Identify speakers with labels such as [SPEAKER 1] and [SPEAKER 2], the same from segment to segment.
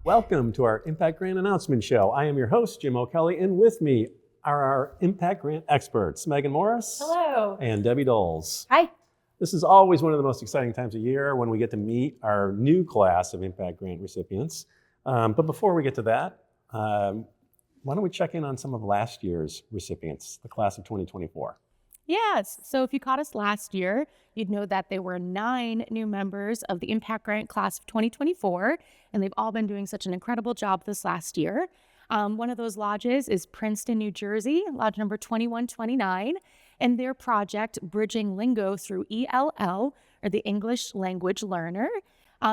[SPEAKER 1] Welcome to our Impact Grant Announcement Show. I am your host, Jim O'Kelley, and with me are our Impact Grant experts, Meaghan Morris.
[SPEAKER 2] Hello.
[SPEAKER 1] And Debbie Doles.
[SPEAKER 2] Hi.
[SPEAKER 1] This is always one of the most exciting times of year when we get to meet our new class of Impact Grant recipients. But before we get to that, why don't we check in on some of last year's recipients, the class of 2024.
[SPEAKER 2] Yes. So if you caught us last year, you'd know that there were 9 new members of the Impact Grant class of 2024, and they've all been doing such an incredible job this last year. One of those lodges is Princeton, New Jersey, lodge number 2129, and their project, Bridging Lingo Through ELL, or the English Language Learner.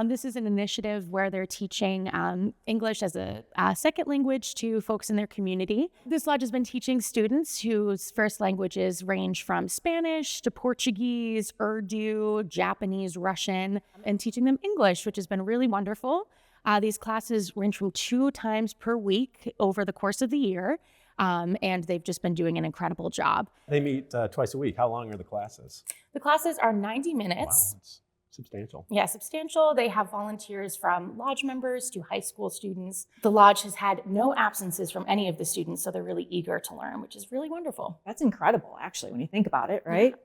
[SPEAKER 2] This is an initiative where they're teaching English as a second language to folks in their community. This lodge has been teaching students whose first languages range from Spanish to Portuguese, Urdu, Japanese, Russian, and teaching them English, which has been really wonderful. These classes range from 2 times per week over the course of the year, and they've just been doing an incredible job.
[SPEAKER 1] They meet twice a week. How long are the classes?
[SPEAKER 2] The classes are 90 minutes.
[SPEAKER 1] Wow, that's substantial.
[SPEAKER 2] Yeah, substantial. They have volunteers from lodge members to high school students. The lodge has had no absences from any of the students, so they're really eager to learn, which is really wonderful.
[SPEAKER 3] That's incredible, actually, when you think about it, right?
[SPEAKER 2] Yeah.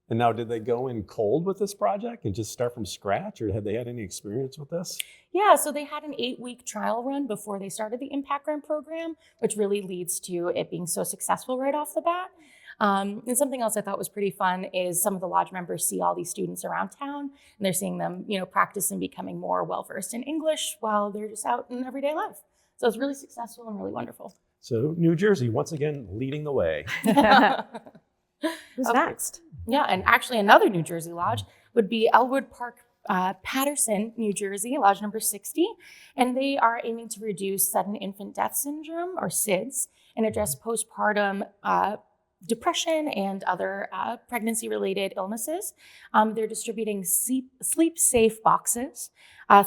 [SPEAKER 1] And now, did they go in cold with this project and just start from scratch, or had they had any experience with this?
[SPEAKER 2] Yeah, so they had an 8-week trial run before they started the Impact Grant program, which really leads to it being so successful right off the bat. And something else I thought was pretty fun is some of the lodge members see all these students around town, and they're seeing them, practice and becoming more well-versed in English while they're just out in everyday life. So it's really successful and really wonderful.
[SPEAKER 1] So New Jersey, once again, leading the way.
[SPEAKER 3] Who's next?
[SPEAKER 2] Yeah, and actually another New Jersey lodge would be Elwood Park, Patterson, New Jersey, lodge number 60. And they are aiming to reduce sudden infant death syndrome, or SIDS, and address postpartum depression and other pregnancy-related illnesses. They're distributing sleep safe boxes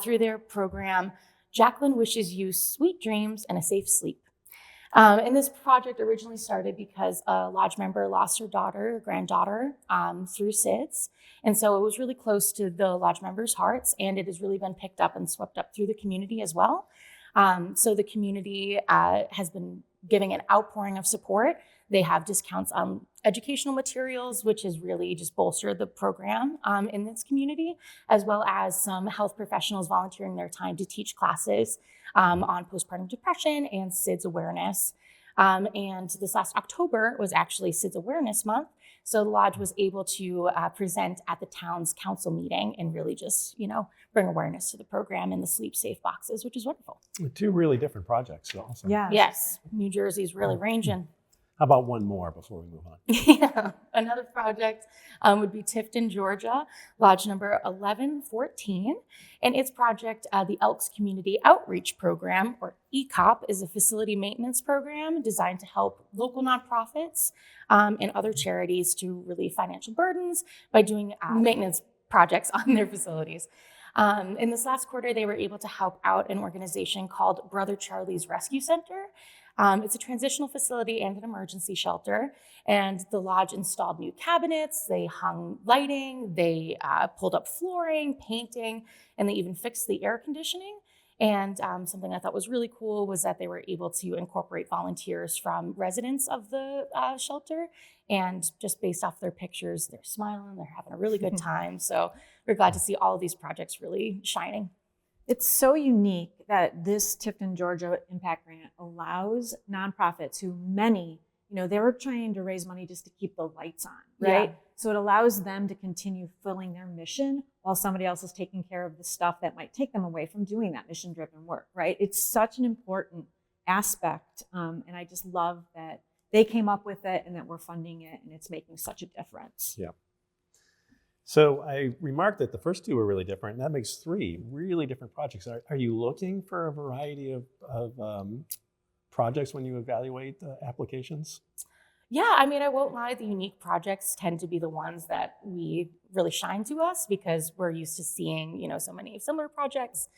[SPEAKER 2] through their program, Jacqueline Wishes You Sweet Dreams and a Safe Sleep. And this project originally started because a lodge member lost her granddaughter through SIDS. And so it was really close to the lodge members' hearts, and it has really been picked up and swept up through the community as well. So the community has been giving an outpouring of support. They have discounts on educational materials, which has really just bolstered the program in this community, as well as some health professionals volunteering their time to teach classes on postpartum depression and SIDS awareness. And this last October was actually SIDS Awareness Month. So the lodge was able to present at the town's council meeting and really just, bring awareness to the program and the sleep safe boxes, which is wonderful.
[SPEAKER 1] 2 really different projects also.
[SPEAKER 3] Yeah.
[SPEAKER 2] Yes, New Jersey's really ranging.
[SPEAKER 1] How about one more before we move on?
[SPEAKER 2] Yeah, another project would be Tifton, Georgia, lodge number 1114. And its project, the Elks Community Outreach Program, or ECOP, is a facility maintenance program designed to help local nonprofits and other charities to relieve financial burdens by doing maintenance projects on their facilities. In this last quarter, they were able to help out an organization called Brother Charlie's Rescue Center. It's a transitional facility and an emergency shelter, and the lodge installed new cabinets, they hung lighting, they pulled up flooring, painting, and they even fixed the air conditioning. And something I thought was really cool was that they were able to incorporate volunteers from residents of the shelter, and just based off their pictures, they're smiling, they're having a really good time. So we're glad to see all of these projects really shining.
[SPEAKER 3] It's so unique that this Tifton, Georgia Impact Grant allows nonprofits who they were trying to raise money just to keep the lights on, right?
[SPEAKER 2] Yeah.
[SPEAKER 3] So it allows them to continue fulfilling their mission while somebody else is taking care of the stuff that might take them away from doing that mission-driven work, right? It's such an important aspect, and I just love that they came up with it and that we're funding it, and it's making such a difference.
[SPEAKER 1] Yeah. So I remarked that the first 2 were really different, and that makes 3 really different projects. Are you looking for a variety of projects when you evaluate applications?
[SPEAKER 2] Yeah, I mean, I won't lie, the unique projects tend to be the ones that we really shine to us because we're used to seeing, so many similar projects.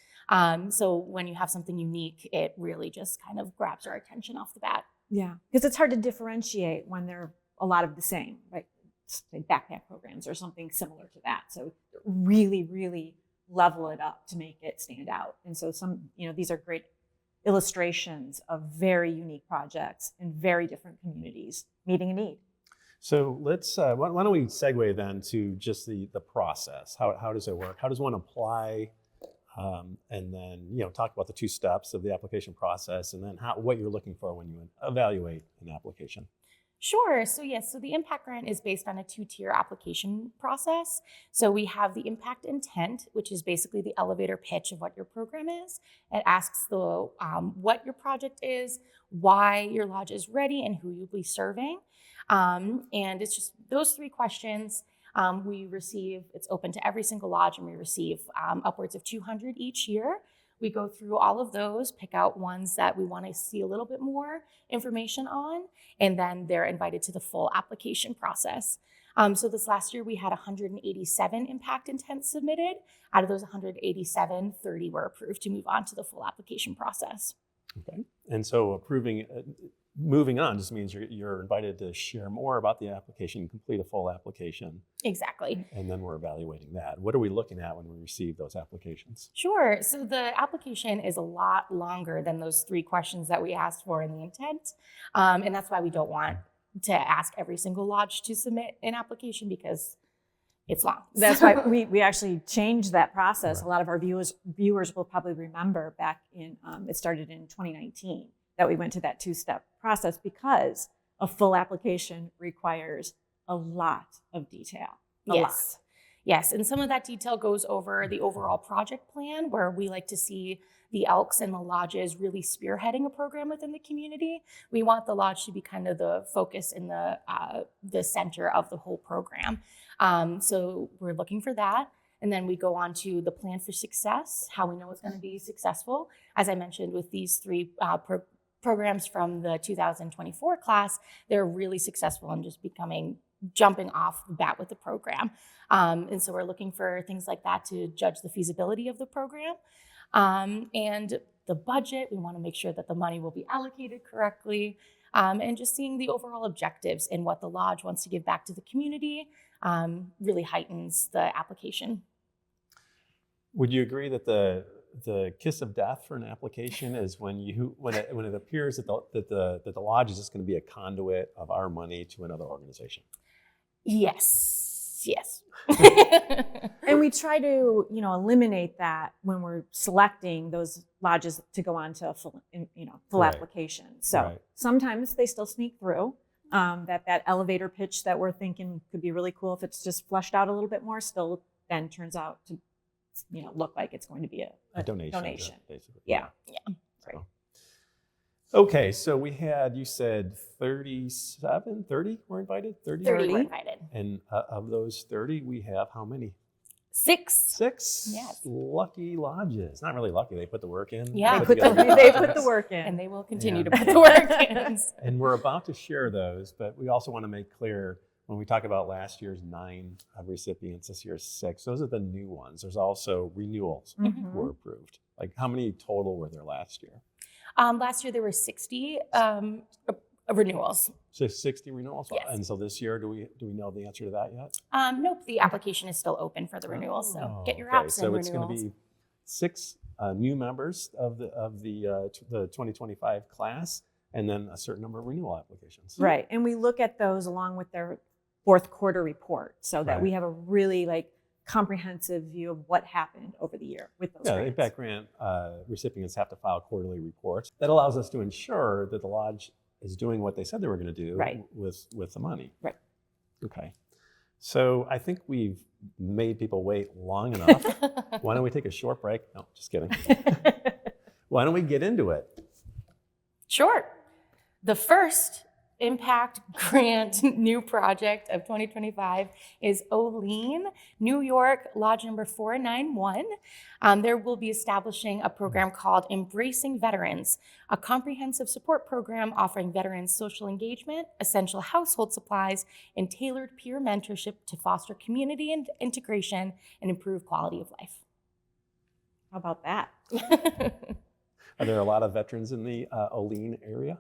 [SPEAKER 2] So when you have something unique, it really just kind of grabs our attention off the bat.
[SPEAKER 3] Yeah, because it's hard to differentiate when they're a lot of the same, right? Say backpack programs or something similar to that. So really, really level it up to make it stand out. And so these are great illustrations of very unique projects in very different communities meeting a need.
[SPEAKER 1] So let's, why don't we segue then to just the process? How does it work? How does one apply? And then, talk about the 2 steps of the application process, and then what you're looking for when you evaluate an application.
[SPEAKER 2] Sure. So yes, so the impact grant is based on a 2-tier application process. So we have the impact intent, which is basically the elevator pitch of what your program is. It asks what your project is, why your lodge is ready, and who you'll be serving. And it's just those 3 questions. It's open to every single lodge, and we receive upwards of 200 each year. We go through all of those, pick out ones that we want to see a little bit more information on, and then they're invited to the full application process. So this last year, we had 187 impact intents submitted. Out of those 187, 30 were approved to move on to the full application process.
[SPEAKER 1] Okay. And so moving on just means you're invited to share more about the application, complete a full application.
[SPEAKER 2] Exactly.
[SPEAKER 1] And then we're evaluating that. What are we looking at when we receive those applications?
[SPEAKER 2] Sure. So the application is a lot longer than those 3 questions that we asked for in the intent. And that's why we don't want to ask every single lodge to submit an application, because it's long.
[SPEAKER 3] That's why we actually changed that process.
[SPEAKER 1] Right.
[SPEAKER 3] A lot of our viewers will probably remember back in, it started in 2019, that we went to that 2-step process because a full application requires a lot of detail.
[SPEAKER 2] Yes. And some of that detail goes over the overall project plan, where we like to see the Elks and the lodges really spearheading a program within the community. We want the lodge to be kind of the focus in the center of the whole program. So we're looking for that. And then we go on to the plan for success, how we know it's going to be successful. As I mentioned, with these 3 programs from the 2024 class, they're really successful in just jumping off the bat with the program. And so we're looking for things like that to judge the feasibility of the program. And the budget, we want to make sure that the money will be allocated correctly, and just seeing the overall objectives and what the lodge wants to give back to the community really heightens the application.
[SPEAKER 1] Would you agree that the kiss of death for an application is when it appears that the lodge is just going to be a conduit of our money to another organization?
[SPEAKER 3] Yes. And we try to, eliminate that when we're selecting those lodges to go on to a full
[SPEAKER 1] Right.
[SPEAKER 3] application. So
[SPEAKER 1] Right.
[SPEAKER 3] sometimes they still sneak through. That elevator pitch that we're thinking could be really cool if it's just fleshed out a little bit more, still then turns out to, look like it's going to be a donation.
[SPEAKER 1] Basically.
[SPEAKER 3] Yeah.
[SPEAKER 1] So. Okay, so we had, you said 30 were invited?
[SPEAKER 2] 30 were invited.
[SPEAKER 1] And of those 30, we have how many?
[SPEAKER 2] 6.
[SPEAKER 1] 6
[SPEAKER 2] Yes.
[SPEAKER 1] lucky lodges. Not really lucky, they put the work in.
[SPEAKER 2] Yeah.
[SPEAKER 3] They put the work in.
[SPEAKER 2] And they will continue
[SPEAKER 1] Yeah.
[SPEAKER 2] to put the work in.
[SPEAKER 1] And we're about to share those, but we also want to make clear when we talk about last year's 9 recipients, this year's 6, those are the new ones. There's also renewals
[SPEAKER 3] Mhm.
[SPEAKER 1] who were approved. Like how many total were there last year?
[SPEAKER 2] Last year there were 60 renewals.
[SPEAKER 1] So 60 renewals?
[SPEAKER 2] Yes.
[SPEAKER 1] And so this year, do we know the answer to that yet?
[SPEAKER 2] Nope, the application is still open for the renewals, so get your apps
[SPEAKER 1] So
[SPEAKER 2] and
[SPEAKER 1] it's going
[SPEAKER 2] renewals.
[SPEAKER 1] to be 6 new members of the 2025 class, and then a certain number of renewal applications.
[SPEAKER 3] Right. And we look at those along with their 4th quarter report so that
[SPEAKER 1] Right.
[SPEAKER 3] we have a really comprehensive view of what happened over the year with those
[SPEAKER 1] Yeah,
[SPEAKER 3] grants.
[SPEAKER 1] impact grant recipients have to file quarterly reports. That allows us to ensure that the lodge is doing what they said they were going to do
[SPEAKER 3] Right.
[SPEAKER 1] with the money.
[SPEAKER 3] Right.
[SPEAKER 1] Okay. So I think we've made people wait long enough. Why don't we take a short break? No, just kidding. Why don't we get into it?
[SPEAKER 2] Sure. The first impact grant new project of 2025 is Olean, New York, lodge number 491. There will be establishing a program called Embracing Veterans, a comprehensive support program offering veterans social engagement, essential household supplies, and tailored peer mentorship to foster community and integration and improve quality of life.
[SPEAKER 3] How about that?
[SPEAKER 1] Are there a lot of veterans in the Olean area?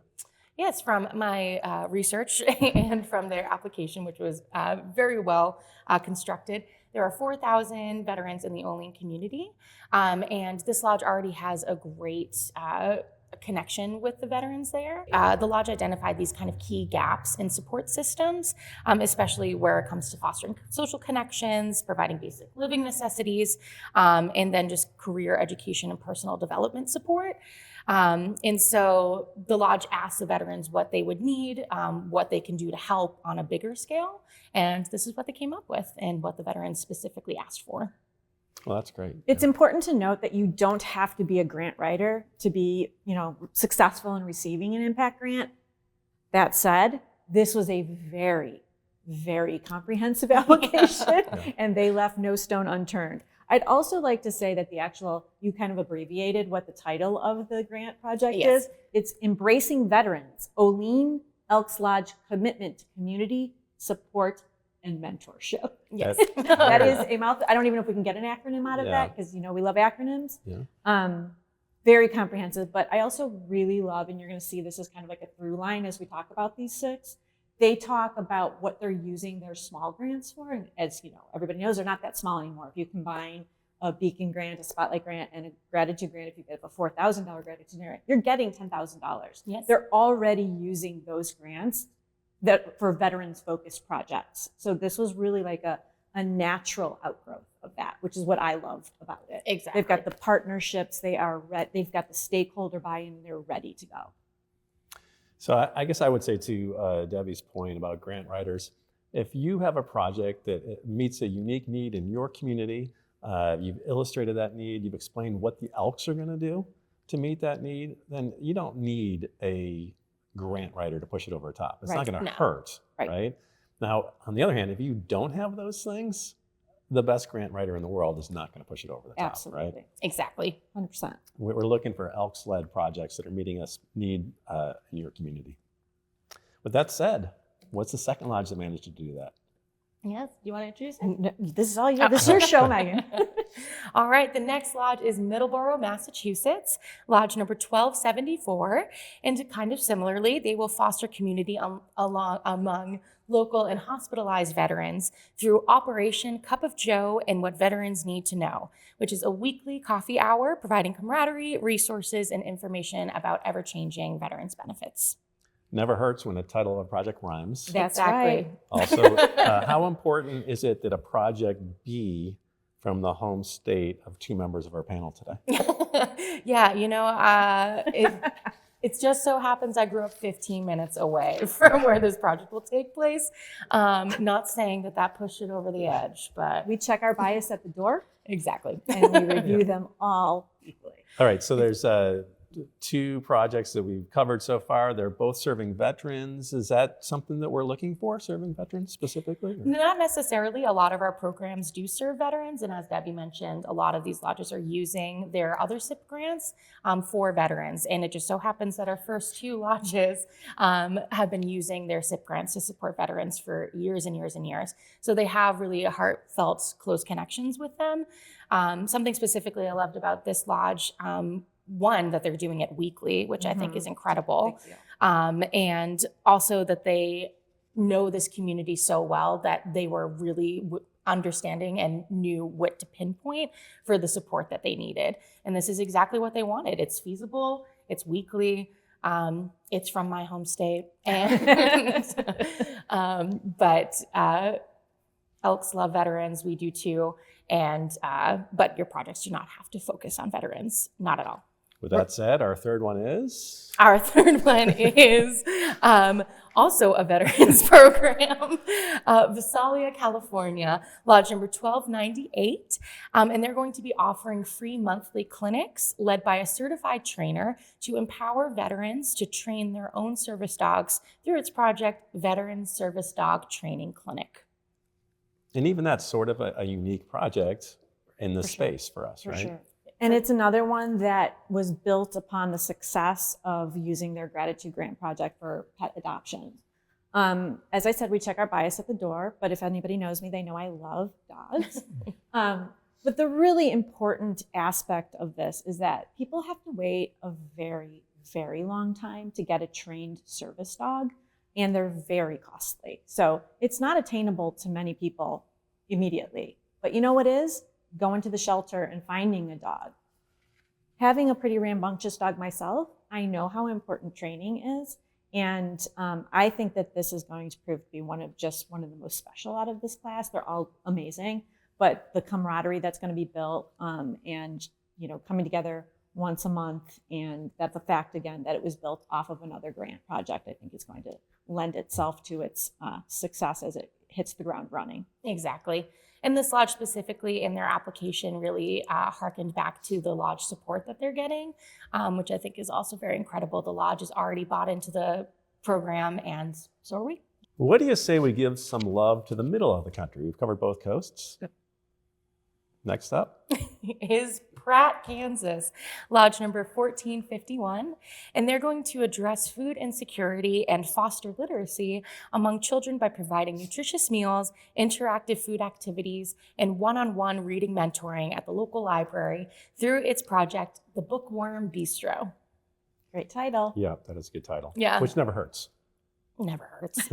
[SPEAKER 2] Yes, from my research and from their application, which was very well constructed. There are 4,000 veterans in the Olean community, and this lodge already has a great connection with the veterans there. The lodge identified these kind of key gaps in support systems, especially where it comes to fostering social connections, providing basic living necessities, and then just career education and personal development support. And so the lodge asked the veterans what they would need, what they can do to help on a bigger scale. And this is what they came up with and what the veterans specifically asked for.
[SPEAKER 1] Well, that's great.
[SPEAKER 3] It's important to note that you don't have to be a grant writer to be, successful in receiving an impact grant. That said, this was a very, very comprehensive application, and they left no stone unturned. I'd also like to say that you kind of abbreviated what the title of the grant project is. It's Embracing Veterans, Olean Elks Lodge Commitment to Community Support and Mentorship.
[SPEAKER 2] Yes.
[SPEAKER 3] That is a mouth. I don't even know if we can get an acronym out of that, because we love acronyms.
[SPEAKER 1] Yeah.
[SPEAKER 3] Very comprehensive, but I also really love, and you're going to see this as kind of like a through line as we talk about these 6. They talk about what they're using their small grants for, and as everybody knows, they're not that small anymore. If you combine a Beacon grant, a Spotlight grant, and a gratitude grant, if you get a $4,000 gratitude grant, you're getting $10,000.
[SPEAKER 2] Yes.
[SPEAKER 3] They're already using those grants for veterans-focused projects. So this was really like a natural outgrowth of that, which is what I loved about it.
[SPEAKER 2] Exactly.
[SPEAKER 3] They've got the partnerships, they've got the stakeholder buy-in, they're ready to go.
[SPEAKER 1] So I guess I would say to Debbie's point about grant writers, if you have a project that meets a unique need in your community, you've illustrated that need, you've explained what the Elks are going to do to meet that need, then you don't need a grant writer to push it over the top. It's not going to hurt, right? Now, on the other hand, if you don't have those things, the best grant writer in the world is not going to push it over the top,
[SPEAKER 3] Absolutely.
[SPEAKER 1] right?
[SPEAKER 2] Exactly.
[SPEAKER 3] 100%.
[SPEAKER 1] We're looking for Elks-led projects that are meeting a need in your community. With that said, what's the second lodge that managed to do that?
[SPEAKER 2] Yes. Do you want to introduce it?
[SPEAKER 3] No, this is all you. This is your show, Meaghan.
[SPEAKER 2] All right. The next lodge is Middleborough, Massachusetts, lodge number 1274. And kind of similarly, they will foster community among local and hospitalized veterans through Operation Cup of Joe and What Veterans Need to Know, which is a weekly coffee hour providing camaraderie, resources, and information about ever-changing veterans benefits.
[SPEAKER 1] Never hurts when the title of a project rhymes.
[SPEAKER 3] That's
[SPEAKER 2] Exactly.
[SPEAKER 3] right.
[SPEAKER 1] Also, how important is it that a project be from the home state of 2 members of our panel today?
[SPEAKER 2] Yeah, it just so happens I grew up 15 minutes away from where this project will take place. Not saying that pushed it over the edge, but
[SPEAKER 3] We check our bias at the door,
[SPEAKER 2] exactly.
[SPEAKER 3] and we review them all equally.
[SPEAKER 1] All right, so there's 2 projects that we've covered so far. They're both serving veterans. Is that something that we're looking for, serving veterans specifically? Or?
[SPEAKER 2] Not necessarily. A lot of our programs do serve veterans, and as Debbie mentioned, a lot of these lodges are using their other SIP grants for veterans. And it just so happens that our first 2 lodges have been using their SIP grants to support veterans for years and years and years. So they have really heartfelt, close connections with them. Something specifically I loved about this lodge, one, that they're doing it weekly, which I think is incredible. And also that they know this community so well that they were really understanding and knew what to pinpoint for the support that they needed. And this is exactly what they wanted. It's feasible, it's weekly, it's from my home state. And but Elks love veterans, we do too. And but your projects do not have to focus on veterans, not at all.
[SPEAKER 1] With that said, our third one is?
[SPEAKER 2] Our third one is also a veterans program, Visalia, California, lodge number 1298. And they're going to be offering free monthly clinics led by a certified trainer to empower veterans to train their own service dogs through its project, Veterans Service Dog Training Clinic.
[SPEAKER 1] And even that's sort of a unique project in this space for us, right?
[SPEAKER 3] Sure. And it's another one that was built upon the success of using their gratitude grant project for pet adoption. As I said, we check our bias at the door, but if anybody knows me, they know I love dogs. But the really important aspect of this is that people have to wait a very, very long time to get a trained service dog, and they're very costly. So it's not attainable to many people immediately. But you know what is? Going to the shelter and finding a dog. Having a pretty rambunctious dog myself, I know how important training is. And I think that this is going to prove to be one of the most special out of this class. They're all amazing, but the camaraderie that's going to be built and coming together once a month, and that the fact again that it was built off of another grant project, I think is going to lend itself to its success as it hits the ground running.
[SPEAKER 2] Exactly. And this lodge specifically in their application really harkened back to the lodge support that they're getting, which I think is also very incredible. The lodge is already bought into the program, and so are we.
[SPEAKER 1] What do you say we give some love to the middle of the country? We've covered both coasts. Next up
[SPEAKER 2] is Pratt, Kansas, lodge number 1451. And they're going to address food insecurity and foster literacy among children by providing nutritious meals, interactive food activities, and one-on-one reading mentoring at the local library through its project, The Bookworm Bistro.
[SPEAKER 3] Great title.
[SPEAKER 1] Yeah, that is a good title.
[SPEAKER 2] Yeah.
[SPEAKER 1] Which never hurts.
[SPEAKER 2] Never hurts.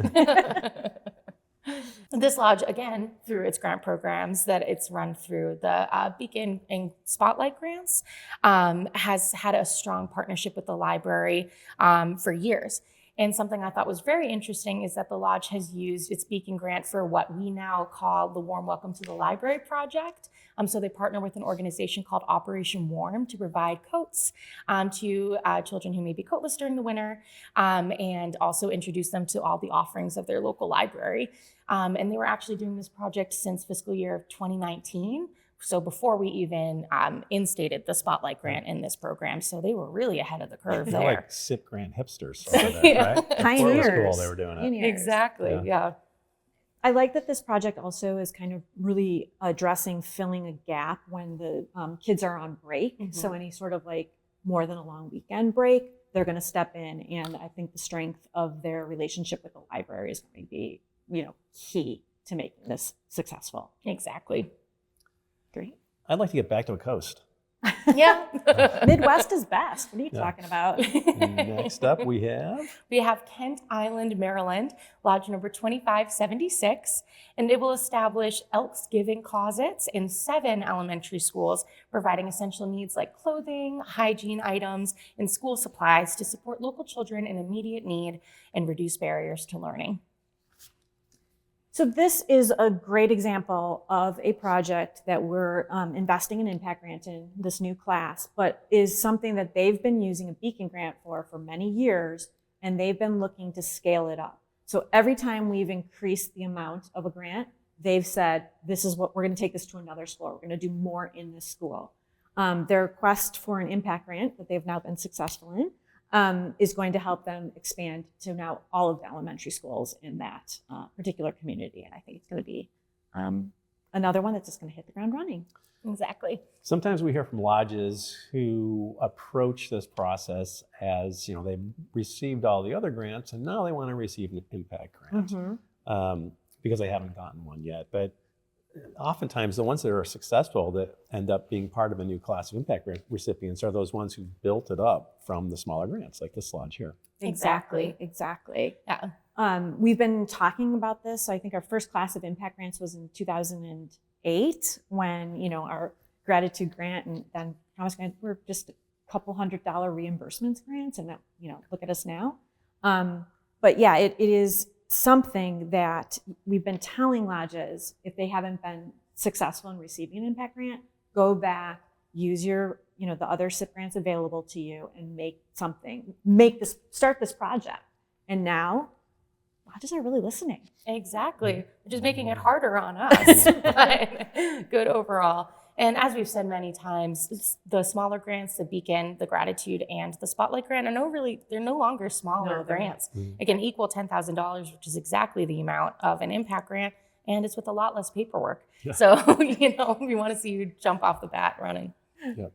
[SPEAKER 2] This lodge, again, through its grant programs that it's run through, the Beacon and Spotlight grants, has had a strong partnership with the library for years. And something I thought was very interesting is that the lodge has used its Beacon grant for what we now call the Warm Welcome to the Library project. So they partner with an organization called Operation Warm to provide coats to children who may be coatless during the winter, and also introduce them to all the offerings of their local library. And they were actually doing this project since fiscal year of 2019. So before we even instated the Spotlight grant in this program. So they were really ahead of the curve
[SPEAKER 1] They're
[SPEAKER 2] there.
[SPEAKER 1] like SIP grant hipsters over there,
[SPEAKER 2] Yeah.
[SPEAKER 1] right?
[SPEAKER 3] Pioneers.
[SPEAKER 1] Before it was cool, they were doing it.
[SPEAKER 3] Pioneers.
[SPEAKER 2] Exactly, yeah.
[SPEAKER 3] I like that this project also is kind of really addressing filling a gap when the kids are on break.
[SPEAKER 2] Mhm.
[SPEAKER 3] So any sort of like more than a long weekend break, they're going to step in. And I think the strength of their relationship with the library is going to be, key to making this successful.
[SPEAKER 2] Exactly.
[SPEAKER 3] Great.
[SPEAKER 1] I'd like to get back to a coast.
[SPEAKER 2] Yeah.
[SPEAKER 3] Midwest is best. What are you
[SPEAKER 1] Yeah.
[SPEAKER 3] talking about?
[SPEAKER 1] Next up, we have
[SPEAKER 2] Kent Island, Maryland, lodge number 2576, and it will establish Elks Giving closets in 7 elementary schools, providing essential needs like clothing, hygiene items, and school supplies to support local children in immediate need and reduce barriers to learning.
[SPEAKER 3] So this is a great example of a project that we're investing an impact grant in this new class, but is something that they've been using a Beacon grant for many years, and they've been looking to scale it up. So every time we've increased the amount of a grant, they've said, this is what we're going to take this to another school. We're going to do more in this school. Their request for an impact grant that they've now been successful in is going to help them expand to now all of the elementary schools in that particular community. And I think it's going to be another one that's just going to hit the ground running.
[SPEAKER 2] Exactly.
[SPEAKER 1] Sometimes we hear from lodges who approach this process as, they've received all the other grants and now they want to receive an impact grant because they haven't gotten one yet. But oftentimes the ones that are successful that end up being part of a new class of impact grant recipients are those ones who built it up from the smaller grants, like this lodge here.
[SPEAKER 3] Exactly.
[SPEAKER 2] Yeah.
[SPEAKER 3] We've been talking about this. I think our first class of impact grants was in 2008 when, our gratitude grant and then promise grant were just a couple $100 reimbursements grants. And that, look at us now. But yeah, it is something that we've been telling lodges, if they haven't been successful in receiving an impact grant, go back, use your, the other SIP grants available to you and start this project. And now lodges are really listening.
[SPEAKER 2] Exactly. Which is making it harder on us, but good overall. And as we've said many times, the smaller grants, the Beacon, the Gratitude, and the Spotlight grant they're no longer smaller grants. Again, equal $10,000, which is exactly the amount of an impact grant, and it's with a lot less paperwork. Yeah. So, we want to see you jump off the bat running.
[SPEAKER 1] Yeah.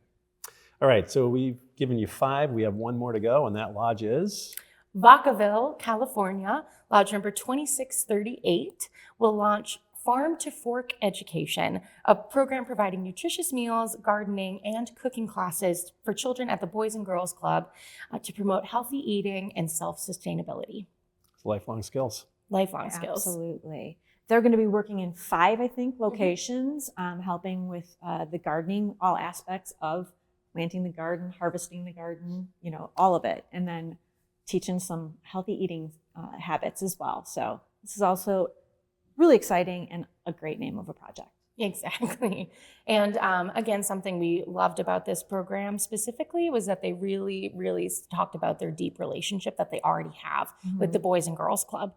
[SPEAKER 1] All right, so we've given you 5. We have 1 more to go, and that lodge is?
[SPEAKER 2] Vacaville, California, lodge number 2638 will launch Farm to Fork Education, a program providing nutritious meals, gardening, and cooking classes for children at the Boys and Girls Club to promote healthy eating and self-sustainability.
[SPEAKER 1] It's lifelong skills.
[SPEAKER 2] Lifelong skills.
[SPEAKER 3] Absolutely. They're going to be working in 5, I think, locations, helping with the gardening, all aspects of planting the garden, harvesting the garden, all of it. And then teaching some healthy eating habits as well. So this is also really exciting and a great name of a project.
[SPEAKER 2] Exactly. And again, something we loved about this program specifically was that they really, really talked about their deep relationship that they already have with the Boys and Girls Club.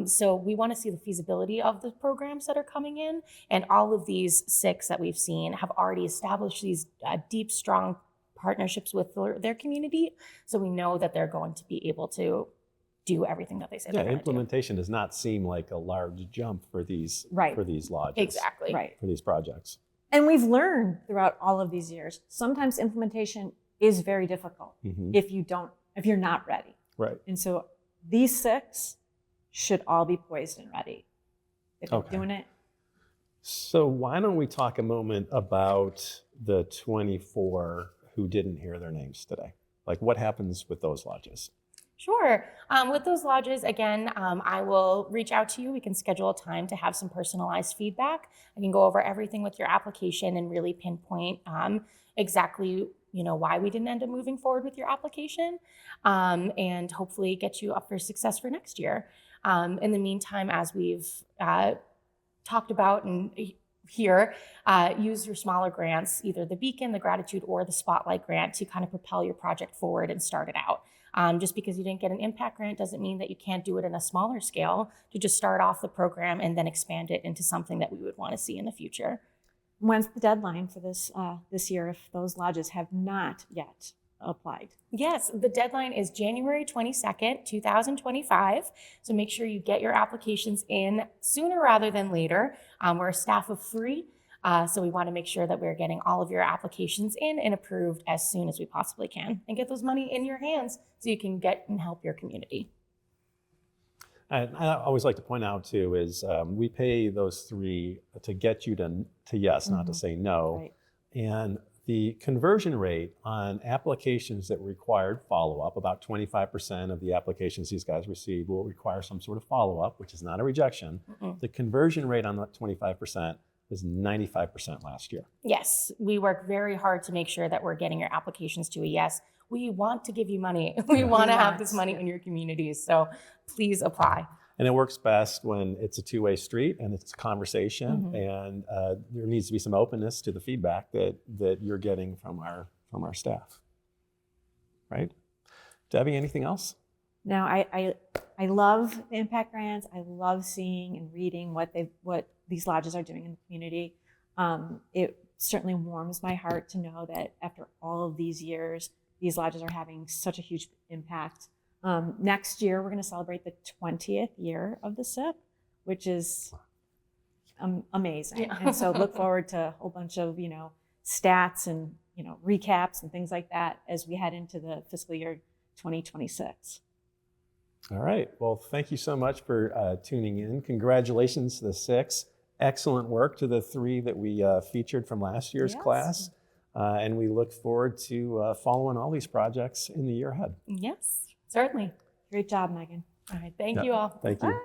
[SPEAKER 2] So we want to see the feasibility of the programs that are coming in. And all of these 6 that we've seen have already established these deep, strong partnerships with their community. So we know that they're going to be able to do everything that they say they're going to do.
[SPEAKER 1] Implementation does not seem like a large jump for these lodges.
[SPEAKER 2] Exactly.
[SPEAKER 3] Right.
[SPEAKER 1] For these projects.
[SPEAKER 3] And we've learned throughout all of these years, sometimes implementation is very difficult if you're not ready.
[SPEAKER 1] Right.
[SPEAKER 3] And so these 6 should all be poised and ready. If they're doing it.
[SPEAKER 1] So why don't we talk a moment about the 24 who didn't hear their names today? Like, what happens with those lodges?
[SPEAKER 2] Sure. With those lodges, again, I will reach out to you. We can schedule a time to have some personalized feedback. I can go over everything with your application and really pinpoint exactly why we didn't end up moving forward with your application, and hopefully get you up for success for next year. In the meantime, as we've talked about and here, use your smaller grants, either the Beacon, the Gratitude, or the Spotlight grant to kind of propel your project forward and start it out. Just because you didn't get an impact grant doesn't mean that you can't do it in a smaller scale, to just start off the program and then expand it into something that we would want to see in the future.
[SPEAKER 3] When's the deadline for this year if those lodges have not yet applied?
[SPEAKER 2] Yes, the deadline is January 22nd, 2025. So make sure you get your applications in sooner rather than later. We're a staff of 3. So we want to make sure that we're getting all of your applications in and approved as soon as we possibly can, and get those money in your hands so you can get and help your community.
[SPEAKER 1] And I always like to point out too is we pay those 3 to get you to yes, not to say no.
[SPEAKER 3] Right.
[SPEAKER 1] And the conversion rate on applications that required follow-up, about 25% of the applications these guys receive will require some sort of follow-up, which is not a rejection. The conversion rate on that 25% was 95% last year.
[SPEAKER 2] Yes, we work very hard to make sure that we're getting your applications to a yes. We want to give you money. We want to have this money in your communities. So please apply.
[SPEAKER 1] And it works best when it's a two-way street and it's a conversation, and there needs to be some openness to the feedback that you're getting from our staff. Right? Debbie, anything else?
[SPEAKER 3] No, I love the impact grants. I love seeing and reading what these lodges are doing in the community. It certainly warms my heart to know that after all of these years, these lodges are having such a huge impact. Next year, we're going to celebrate the 20th year of the SIP, which is amazing. Yeah. And so look forward to a whole bunch of, stats and, recaps and things like that as we head into the fiscal year 2026.
[SPEAKER 1] All right. Well, thank you so much for tuning in. Congratulations to the 6. Excellent work to the 3 that we featured from last year's class. And we look forward to following all these projects in the year ahead.
[SPEAKER 2] Yes, certainly.
[SPEAKER 3] Great job, Meaghan.
[SPEAKER 2] All right. Thank you all.
[SPEAKER 1] Thank you.
[SPEAKER 3] Bye.